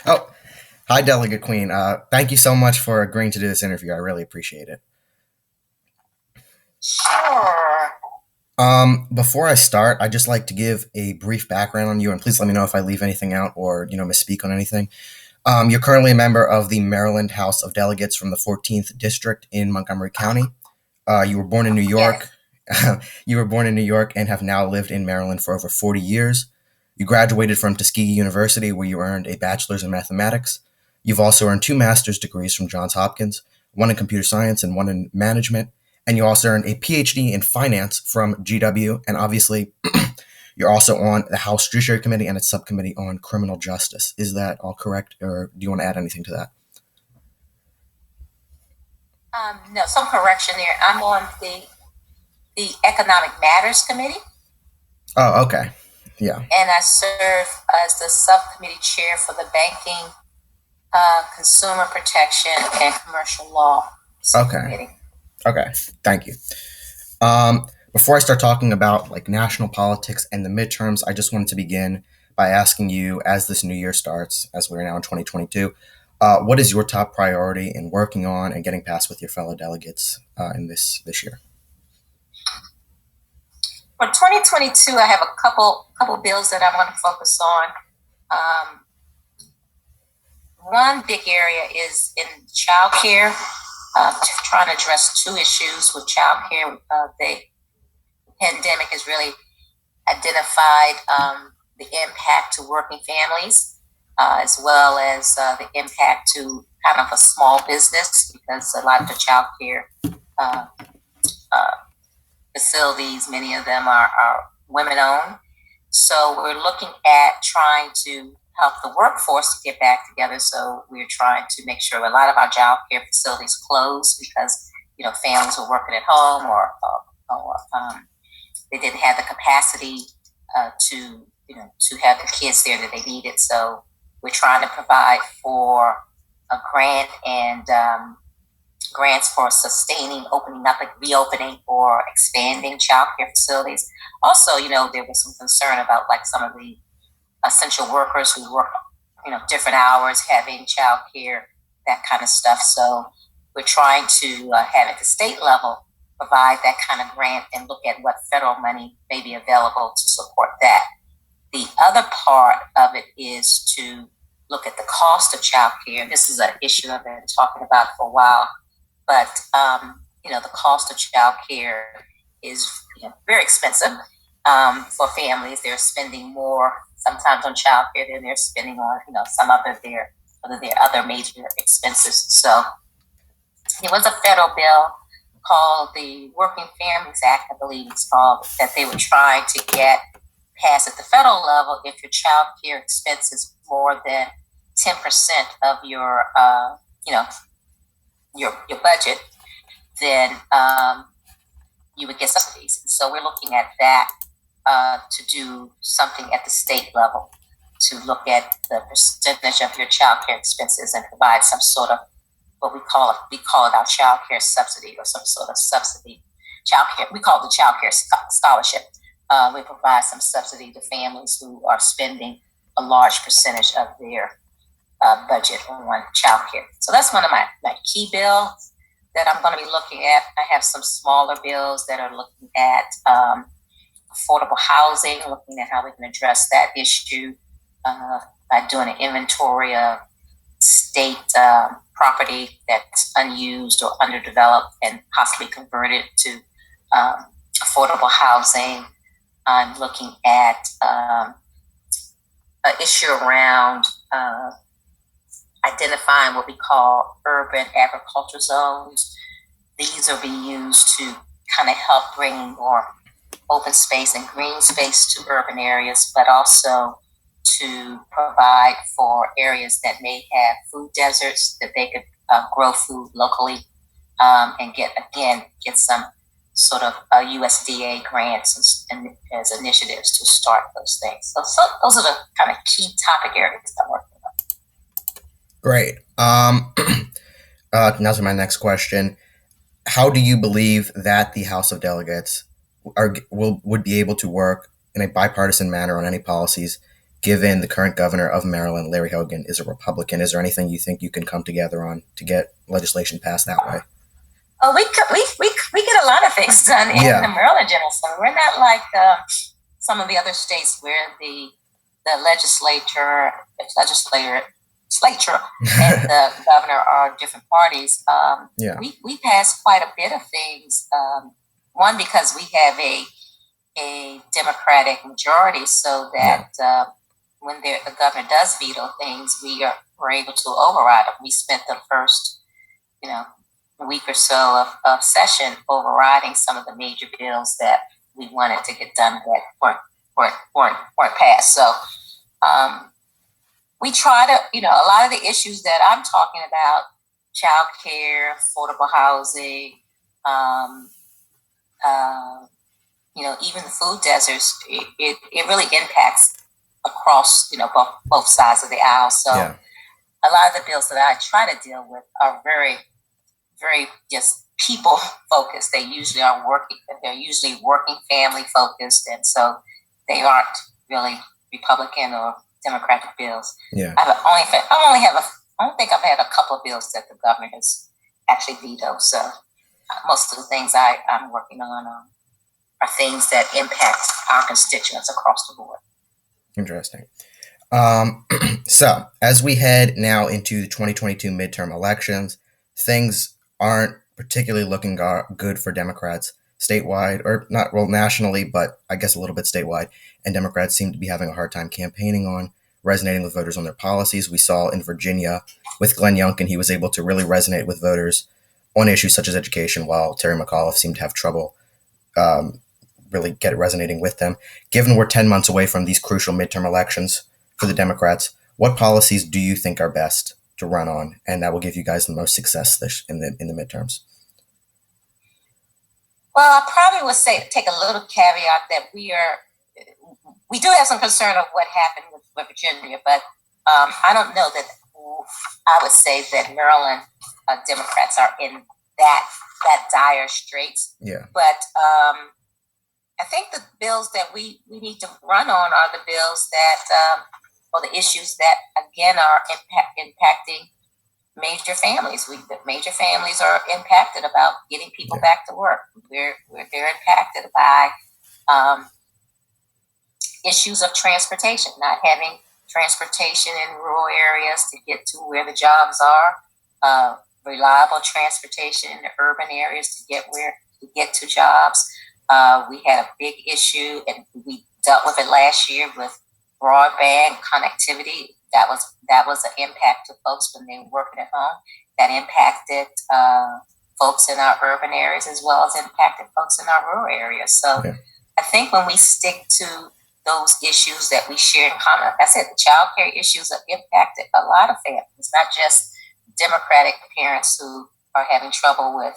Oh, hi, Delegate Queen. Thank you so much for agreeing to do this interview. I really appreciate it. Sure. Before I start, I'd just like to give a brief background on you, and please let me know if I leave anything out or misspeak on anything. You're currently a member of the Maryland House of Delegates from the 14th District in Montgomery County. You were born in New Yes. York. You were born in New York and have now lived in Maryland for over 40 years. You graduated from Tuskegee University, where you earned a bachelor's in mathematics. You've also earned two master's degrees from Johns Hopkins, one in computer science and one in management. And you also earned a PhD in finance from GW. And obviously, you're also on the House Judiciary Committee and its subcommittee on criminal justice. Is that all correct, or do you want to add anything to that? No, some correction there. I'm on the Economic Matters Committee, Oh, okay. Yeah. and I serve as the subcommittee chair for the Banking, Consumer Protection, and Commercial Law Okay. Subcommittee. Okay. Thank you. Before I start talking about like national politics and the midterms, I just wanted to begin by asking you, as this new year starts, as we're now in 2022, what is your top priority in working on and getting passed with your fellow delegates in this year? For 2022, I have a couple bills that I want to focus on. Um, One big area is in child care, trying to address two issues with child care. The pandemic has really identified the impact to working families, as well as the impact to kind of a small business, because a lot of the child care uh, uh, facilities, many of them are women owned. So we're looking at trying to help the workforce to get back together. So we're trying to make sure a lot of our child care facilities close because families were working at home, or they didn't have the capacity to have the kids there that they needed. So we're trying to provide for a grant and grants for sustaining, opening up, like reopening or expanding child care facilities. Also, there was some concern about like some of the essential workers who work, different hours, having child care, that kind of stuff. So we're trying to have at the state level provide that kind of grant and look at what federal money may be available to support that. The other part of it is to look at the cost of child care. This is an issue I've been talking about for a while, but the cost of child care is very expensive for families. They're spending more sometimes on child care than they're spending on some other their other major expenses. So there was a federal bill called the Working Families Act, I believe it's called, that they were trying to get passed at the federal level. If your child care expense is more than 10% of your your budget, then you would get subsidies. And so we're looking at that to do something at the state level to look at the percentage of your child care expenses and provide some sort of what we call it our child care subsidy, or some sort of subsidy. Child care, we call it the child care scholarship. We provide some subsidy to families who are spending a large percentage of their budget on child care. So that's one of my key bills that I'm going to be looking at. I have some smaller bills that are looking at affordable housing, looking at how we can address that issue by doing an inventory of state property that's unused or underdeveloped and possibly converted to affordable housing. I'm looking at an issue around identifying what we call urban agriculture zones. These will be used to kind of help bring more open space and green space to urban areas, but also to provide for areas that may have food deserts, that they could grow food locally and get some sort of USDA grants and as initiatives to start those things. So those are the kind of key topic areas I'm working on. Great. Now to my next question. How do you believe that the House of Delegates would be able to work in a bipartisan manner on any policies given the current governor of Maryland, Larry Hogan, is a Republican, is there anything you think you can come together on to get legislation passed that way? Oh, we get a lot of things done in the Maryland General Assembly. We're not like some of the other states where the legislature and the governor are different parties. We passed quite a bit of things. One, because we have a Democratic majority, so that when the governor does veto things, we're able to override them. We spent the first, week or so of session overriding some of the major bills that we wanted to get done that weren't passed. So we try to, a lot of the issues that I'm talking about, child care, affordable housing, even the food deserts, it really impacts across, both sides of the aisle. So a lot of the bills that I try to deal with are very, very just people focused. They usually are working family focused, and so they aren't really Republican or Democratic bills. I don't think I've had a couple of bills that the governor has actually vetoed. So most of the things I'm working on are things that impact our constituents across the board. Interesting. So as we head now into the 2022 midterm elections, things aren't particularly looking good for Democrats statewide, or not, well, nationally, but I guess a little bit statewide. And Democrats seem to be having a hard time campaigning on, resonating with voters on their policies. We saw in Virginia with Glenn Youngkin, he was able to really resonate with voters on issues such as education, while Terry McAuliffe seemed to have trouble really resonating with them. Given we're 10 months away from these crucial midterm elections for the Democrats, what policies do you think are best to run on, and that will give you guys the most success in the midterms? Well, I probably would take a little caveat that we do have some concern of what happened with Virginia, but I don't know that I would say that Maryland Democrats are in that dire straits. Yeah. But I think the bills that we need to run on are the bills that, or the issues that, again, are impacting major families. The major families are impacted about getting people back to work. They're impacted by issues of transportation, not having transportation in rural areas to get to where the jobs are, reliable transportation in the urban areas to get to jobs. We had a big issue, and we dealt with it last year with broadband connectivity. That was an impact to folks when they were working at home. That impacted folks in our urban areas as well as impacted folks in our rural areas. So I think when we stick to those issues that we share in common, like I said, the child care issues have impacted a lot of families, not just Democratic parents who are having trouble with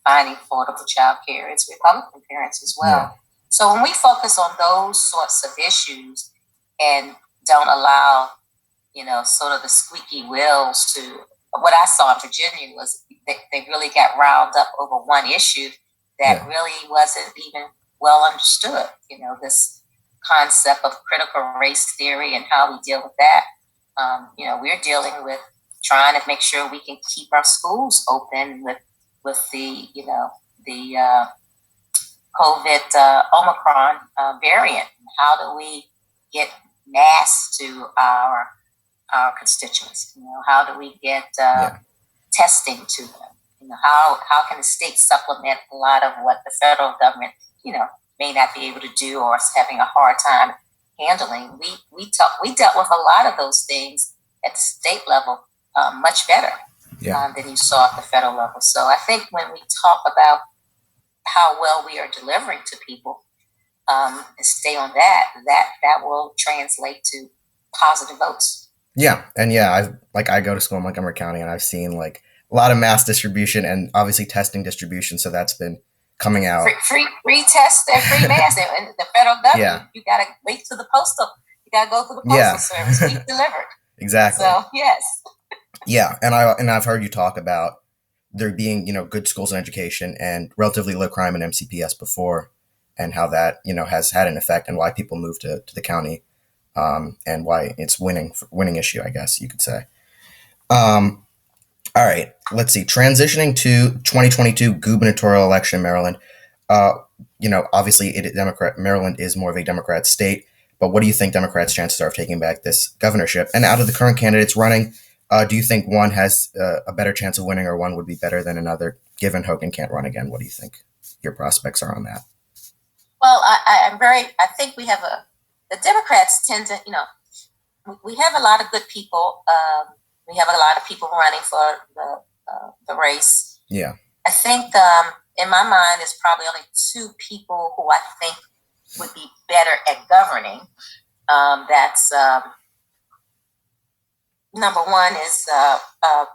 finding affordable child care. It's Republican parents as well. Yeah. So when we focus on those sorts of issues and don't allow, sort of the squeaky wheels to, what I saw in Virginia was they really got riled up over one issue that really wasn't even well understood. This concept of critical race theory and how we deal with that. We're dealing with trying to make sure we can keep our schools open with the COVID Omicron variant. How do we get masks to our constituents? How do we get testing to them? How can the state supplement a lot of what the federal government, may not be able to do or is having a hard time handling? We dealt with a lot of those things at the state level much better than you saw at the federal level. So I think when we talk about how well we are delivering to people, and stay on that will translate to positive votes. Yeah, and I go to school in Montgomery County, and I've seen a lot of mass distribution and obviously testing distribution. So that's been coming out. Free tests and free mass. And the federal government, you got to wait to the postal. You got to go through the postal service. We delivered. Exactly. So yes. Yeah, and I've heard you talk about there being good schools and education and relatively low crime in MCPS before, and how that has had an effect and why people move to the county. and why it's winning issue, I guess you could say. All right, let's see. Transitioning to 2022 gubernatorial election in Maryland. Uh, obviously, Maryland is more of a Democrat state. But what do you think Democrats' chances are of taking back this governorship? And out of the current candidates running, do you think one has a better chance of winning, or one would be better than another? Given Hogan can't run again, what do you think your prospects are on that? Well, I think the Democrats tend to, we have a lot of good people. We have a lot of people running for the race. Yeah. I think in my mind, there's probably only two people who I think would be better at governing. That's number one is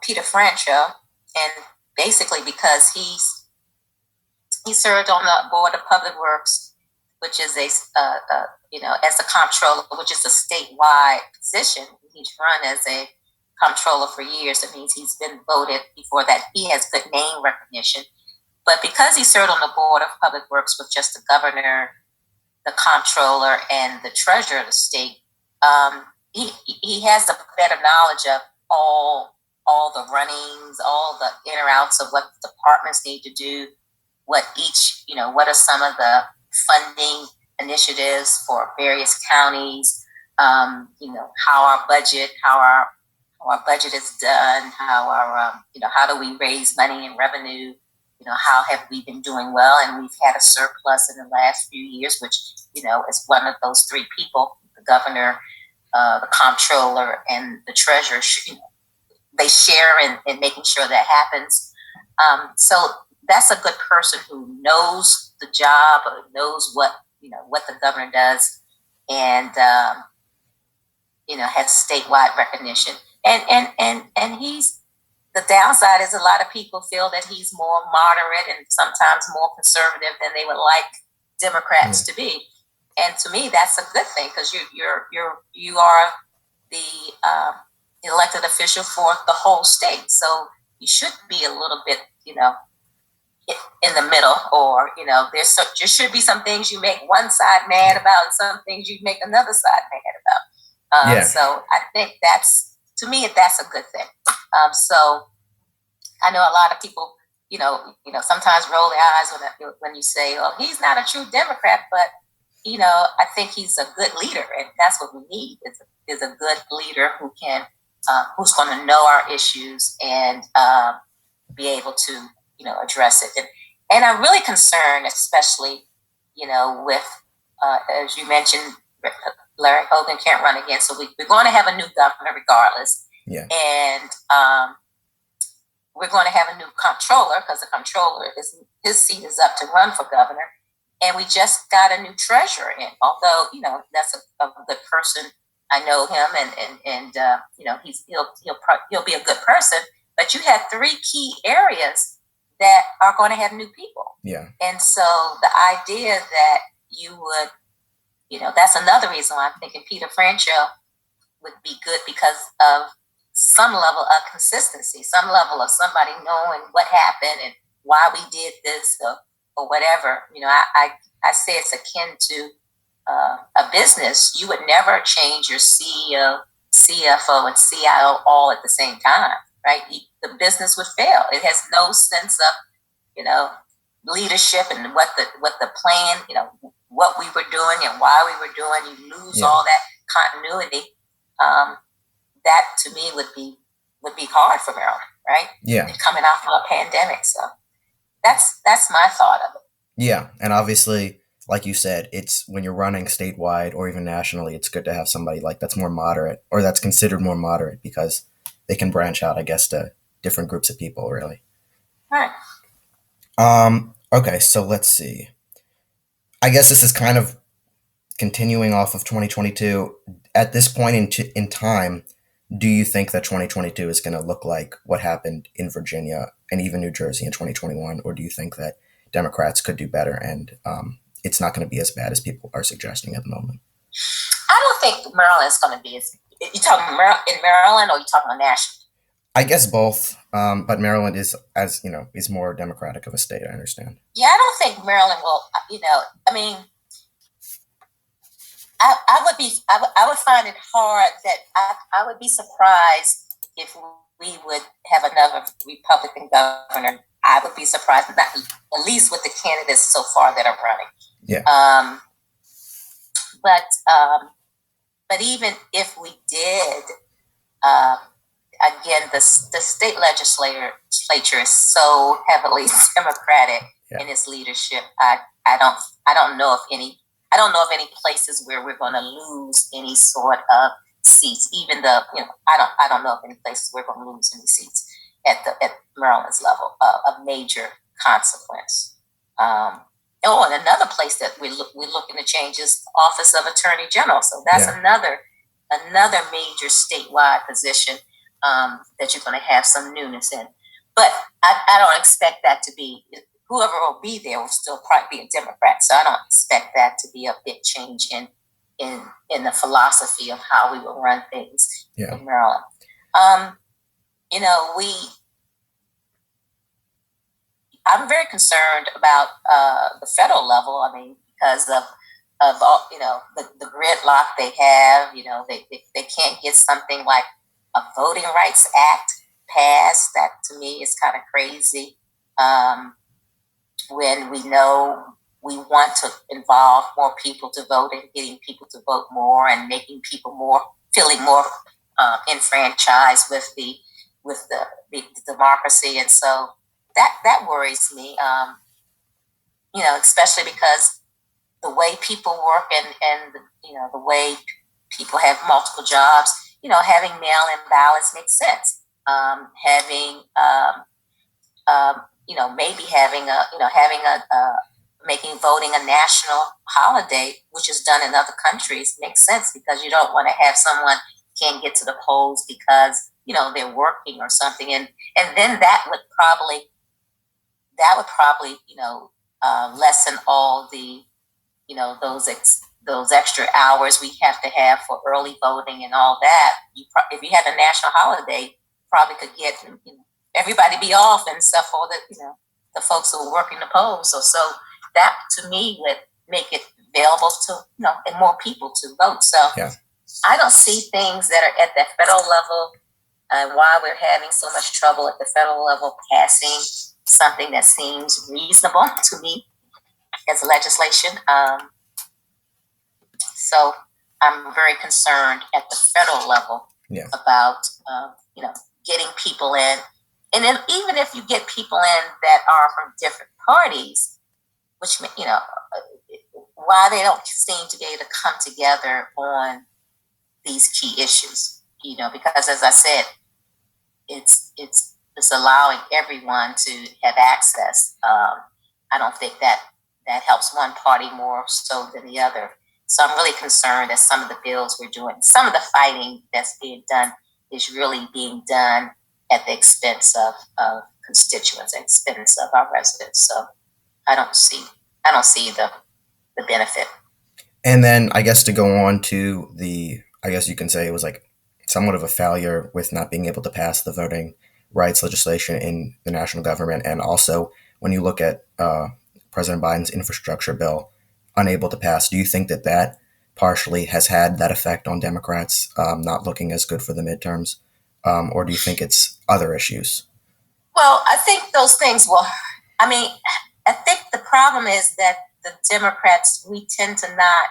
Peter Franchot, and basically because he served on the Board of Public Works, which is as the comptroller, which is a statewide position. He's run as a comptroller for years. It means he's been voted before that. He has good name recognition. But because he served on the Board of Public Works with just the governor, the comptroller, and the treasurer of the state, he has a better knowledge of all the runnings, all the in or outs of what departments need to do, what are some of the funding initiatives for various counties, how our budget is done, how do we raise money and revenue, how have we been doing well, and we've had a surplus in the last few years, which, is one of those three people, the governor, the comptroller, and the treasurer, they share in making sure that happens. So that's a good person who knows the job, knows what the governor does, and has statewide recognition. And he's, the downside is a lot of people feel that he's more moderate and sometimes more conservative than they would like Democrats to be. And to me, that's a good thing, because you are the elected official for the whole state. So you should be a little bit, in the middle, or there should be some things you make one side mad about, and some things you make another side mad about. So I think to me that's a good thing. So I know a lot of people, sometimes roll their eyes when you say, "Oh, he's not a true Democrat," but I think he's a good leader, and that's what we need is a good leader who can who's going to know our issues and be able to address it. And I'm really concerned, especially with as you mentioned, Larry Hogan can't run again, so we're going to have a new governor regardless. Yeah. And we're going to have a new comptroller, because the comptroller his seat is up to run for governor. And we just got a new treasurer in, although that's a good person. I know him, and he'll be a good person. But you have three key areas that are going to have new people. Yeah. And so the idea that you would, that's another reason why I'm thinking Peter Franchot would be good, because of some level of consistency, some level of somebody knowing what happened and why we did this or whatever. I say it's akin to a business. You would never change your CEO, CFO, and CIO all at the same time, right? The business would fail. It has no sense of, leadership and what the plan, what we were doing and why we were doing. You lose all that continuity. That to me would be hard for Maryland, right? Yeah. And coming off of a pandemic, so that's my thought of it. Yeah, and obviously, like you said, it's when you're running statewide or even nationally, it's good to have somebody like that's more moderate, or that's considered more moderate, because they can branch out, I guess, to different groups of people, really. Right. Okay, so let's see. I guess this is kind of continuing off of 2022. At this point in time, do you think that 2022 is going to look like what happened in Virginia and even New Jersey in 2021, or do you think that Democrats could do better and it's not going to be as bad as people are suggesting at the moment? I don't think Maryland's going to be as. You talking in Maryland, or you talking on national? I guess both, but Maryland is more democratic of a state. I understand. Yeah, I don't think Maryland will. I mean, I would find it hard that I would be surprised if we would have another Republican governor. I would be surprised, not at least with the candidates so far that are running. Yeah. But even if we did, again, the state legislature is so heavily Democratic in its leadership. I don't know of any places where we're going to lose any sort of seats. Even the I don't know of any places we're going to lose any seats at Maryland's level of major consequence. And another place that we're looking to change is Office of Attorney General. So that's another major statewide position that you're going to have some newness in. But I don't expect that to be, whoever will be there will still probably be a Democrat. So I don't expect that to be a big change in the philosophy of how we will run things in Maryland. I'm very concerned about the federal level. I mean, because of all, the gridlock they have. They can't get something like a Voting Rights Act passed. That to me is kind of crazy. When we know we want to involve more people to vote and getting people to vote more and making people feeling more enfranchised with the democracy, and so that worries me. Especially because the way people work and the way people have multiple jobs, having mail-in ballots makes sense. Making voting a national holiday, which is done in other countries, makes sense because you don't want to have someone can't get to the polls because they're working or something, and then that would probably lessen all the those extra hours we have to have for early voting and all that. If you had a national holiday, probably could get everybody be off and stuff for the folks who are working the polls. So that to me would make it available to and more people to vote. So I don't see things that are at the federal level and why we're having so much trouble at the federal level passing something that seems reasonable to me as legislation. So I'm very concerned at the federal level about getting people in, and then even if you get people in that are from different parties, which why they don't seem to be able to come together on these key issues. Because as I said, it's allowing everyone to have access. I don't think that helps one party more so than the other. So I'm really concerned that some of the bills we're doing, some of the fighting that's being done is really being done at the expense of constituents, at the expense of our residents. So I don't see the benefit. And then I guess to go on to I guess you can say it was like somewhat of a failure with not being able to pass the voting rights legislation in the national government. And also when you look at President Biden's infrastructure bill, unable to pass, do you think that partially has had that effect on Democrats not looking as good for the midterms? Or do you think it's other issues? Well, I think those things I think the problem is that the Democrats, we tend to not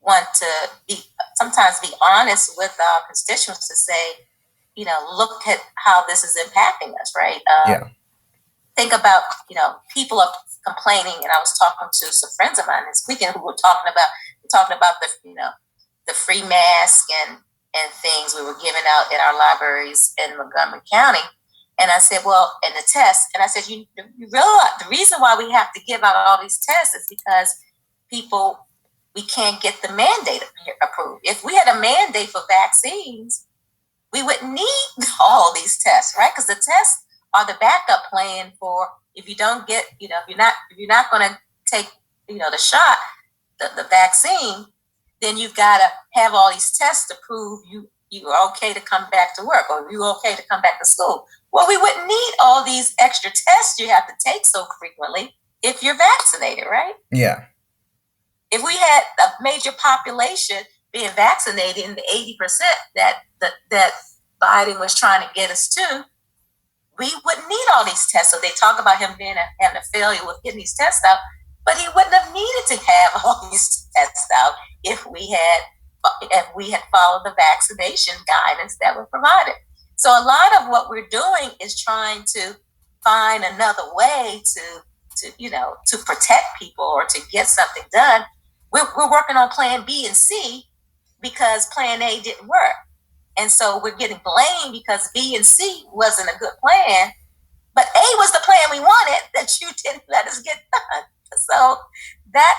want to sometimes be honest with our constituents to say, look at how this is impacting us, right? Think about, people are complaining, and I was talking to some friends of mine this weekend who were talking about the free mask and things we were giving out in our libraries in Montgomery County. And I said, well, and the tests, and I said, you realize the reason why we have to give out all these tests is because we can't get the mandate approved. If we had a mandate for vaccines, we wouldn't need all these tests, right? Because the tests are the backup plan for if you don't get, if you're not going to take, the shot, the vaccine, then you've got to have all these tests to prove you are okay to come back to work or you're okay to come back to school. Well, we wouldn't need all these extra tests you have to take so frequently if you're vaccinated, right? Yeah. if we had a major population being vaccinated in the 80% that Biden was trying to get us to, we wouldn't need all these tests. So they talk about him having a failure with getting these tests out, but he wouldn't have needed to have all these tests out if we had followed the vaccination guidance that was provided. So a lot of what we're doing is trying to find another way to protect people or to get something done. We're working on plan B and C because plan A didn't work. And so we're getting blamed because B and C wasn't a good plan, but A was the plan we wanted that you didn't let us get done. So that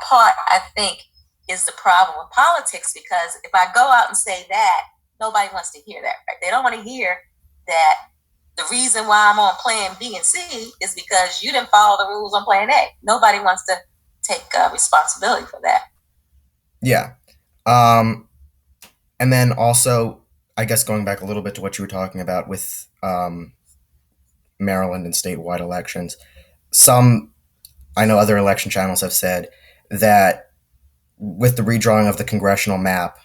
part, I think, is the problem with politics, because if I go out and say that, nobody wants to hear that, right? They don't want to hear that the reason why I'm on plan B and C is because you didn't follow the rules on plan A. Nobody wants to take responsibility for that. Yeah. And then also, I guess going back a little bit to what you were talking about with Maryland and statewide elections, I know other election channels have said that with the redrawing of the congressional map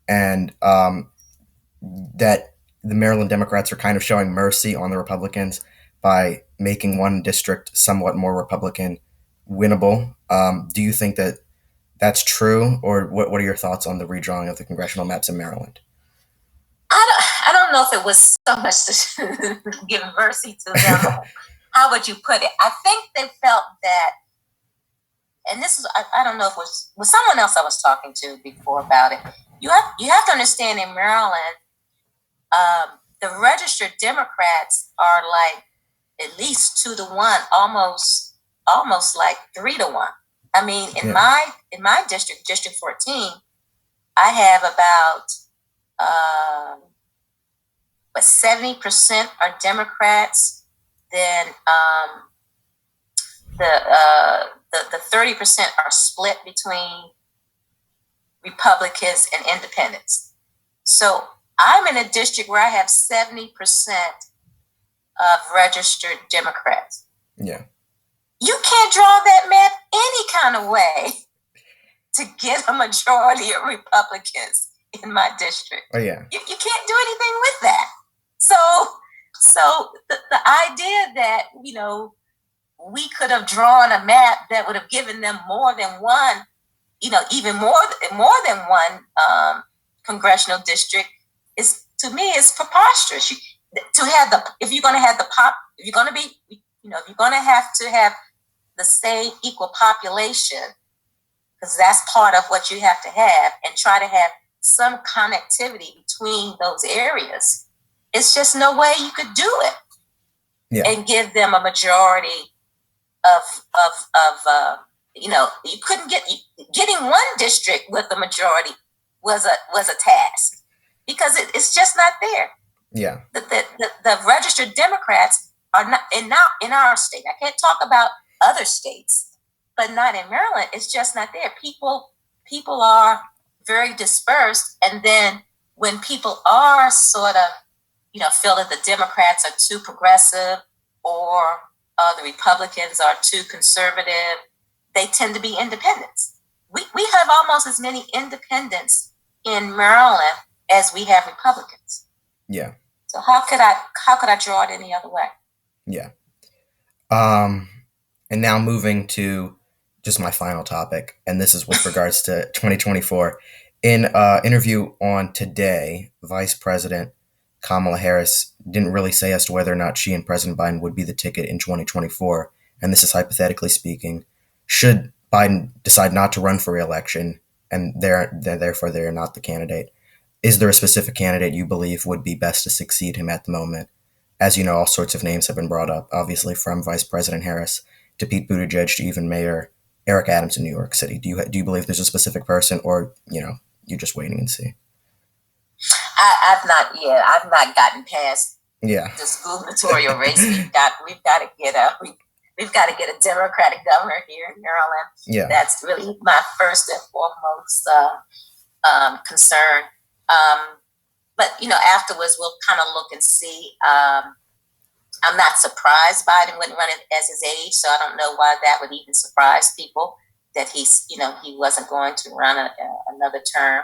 and that the Maryland Democrats are kind of showing mercy on the Republicans by making one district somewhat more Republican winnable. Do you think that that's true, or what are your thoughts on the redrawing of the congressional maps in Maryland? I don't know if it was so much to give mercy to them. How would you put it? I think they felt that, and this is, I don't know if it was someone else I was talking to before about it. You have to understand, in Maryland, the registered Democrats are like at least 2-1, almost like 3-1. I mean, in my district, District 14, I have about 70% are Democrats. Then the 30% are split between Republicans and independents. So I'm in a district where I have 70% of registered Democrats. Yeah. You can't draw that map any kind of way to get a majority of Republicans in my district. Oh, yeah. You can't do anything with that. So the idea that, we could have drawn a map that would have given them more than one, even more than one congressional district is, to me, is preposterous. If you're going to have to have the same equal population, because that's part of what you have to have, and try to have some connectivity between those areas. It's just no way you could do it and give them a majority of you couldn't getting one district with a majority was a task, because it's just not there. Yeah. The registered Democrats are not in our state. I can't talk about other states, but not in Maryland. It's just not there. People are very dispersed, and then when people are sort of feel that the Democrats are too progressive or the Republicans are too conservative, they tend to be independents. We have almost as many independents in Maryland as we have Republicans. Yeah. So how could I draw it any other way? Yeah. And now moving to just my final topic, and this is with regards to 2024. In an interview on Today, Vice President Kamala Harris didn't really say as to whether or not she and President Biden would be the ticket in 2024. And this is hypothetically speaking. Should Biden decide not to run for re-election, and therefore they're not the candidate, is there a specific candidate you believe would be best to succeed him at the moment? As you know, all sorts of names have been brought up, obviously from Vice President Harris to Pete Buttigieg to even Mayor Eric Adams in New York City. Do you believe there's a specific person, or you're just waiting and see? I've not gotten past this gubernatorial race. We've got to get a Democratic governor here in Maryland. Yeah. That's really my first and foremost concern. But afterwards we'll kind of look and see. I'm not surprised Biden wouldn't run it as his age, so I don't know why that would even surprise people. that he's, he wasn't going to run another term.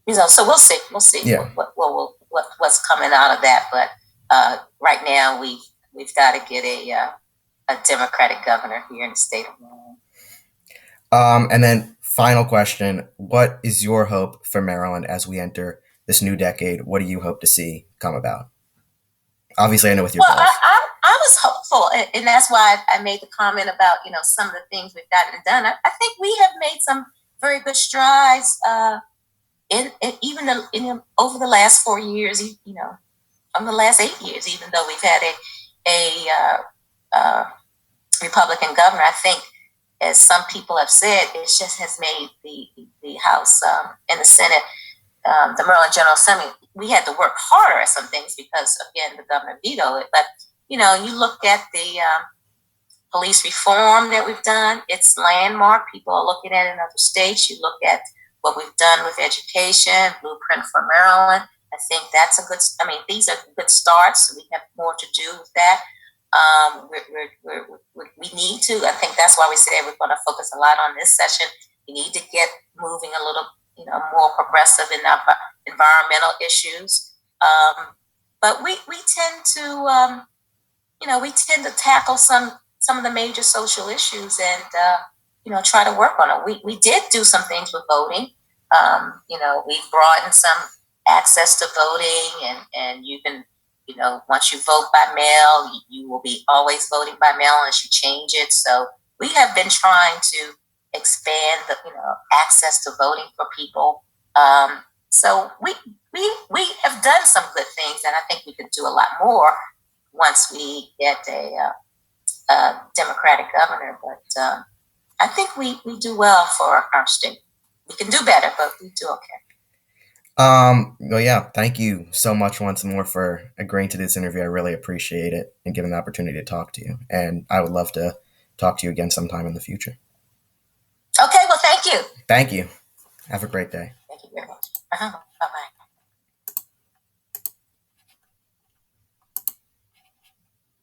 So we'll see. We'll see what's coming out of that. But right now, we've got to get a Democratic governor here in the state of Maryland. And then final question, what is your hope for Maryland as we enter this new decade? What do you hope to see come about? Obviously, I know with your boss. I was hopeful, and that's why I made the comment about, some of the things we've gotten done. I think we have made some very good strides even over the last 4 years, the last 8 years, even though we've had a Republican governor. I think, as some people have said, it just has made the House and the Senate, the Maryland General Assembly, we had to work harder at some things because, again, the governor vetoed it. But, you look at the police reform that we've done, it's landmark. People are looking at it in other states. You look at what we've done with education, Blueprint for Maryland. I think that's these are good starts. We have more to do with that. We need to. I think that's why we said we're going to focus a lot on this session. We need to get moving a little, more progressive in our environmental issues. But we tend to, tackle some of the major social issues and try to work on it. We did do some things with voting. We've broadened some access to voting, and you can. Once you vote by mail, you will be always voting by mail unless you change it. So we have been trying to expand the, access to voting for people. So we have done some good things, and I think we could do a lot more once we get a Democratic governor. But I think we do well for our state. We can do better, but we do okay. Well, yeah, thank you so much once more for agreeing to this interview. I really appreciate it and giving the opportunity to talk to you. And I would love to talk to you again sometime in the future. Okay, well, thank you. Thank you. Have a great day. Thank you very much.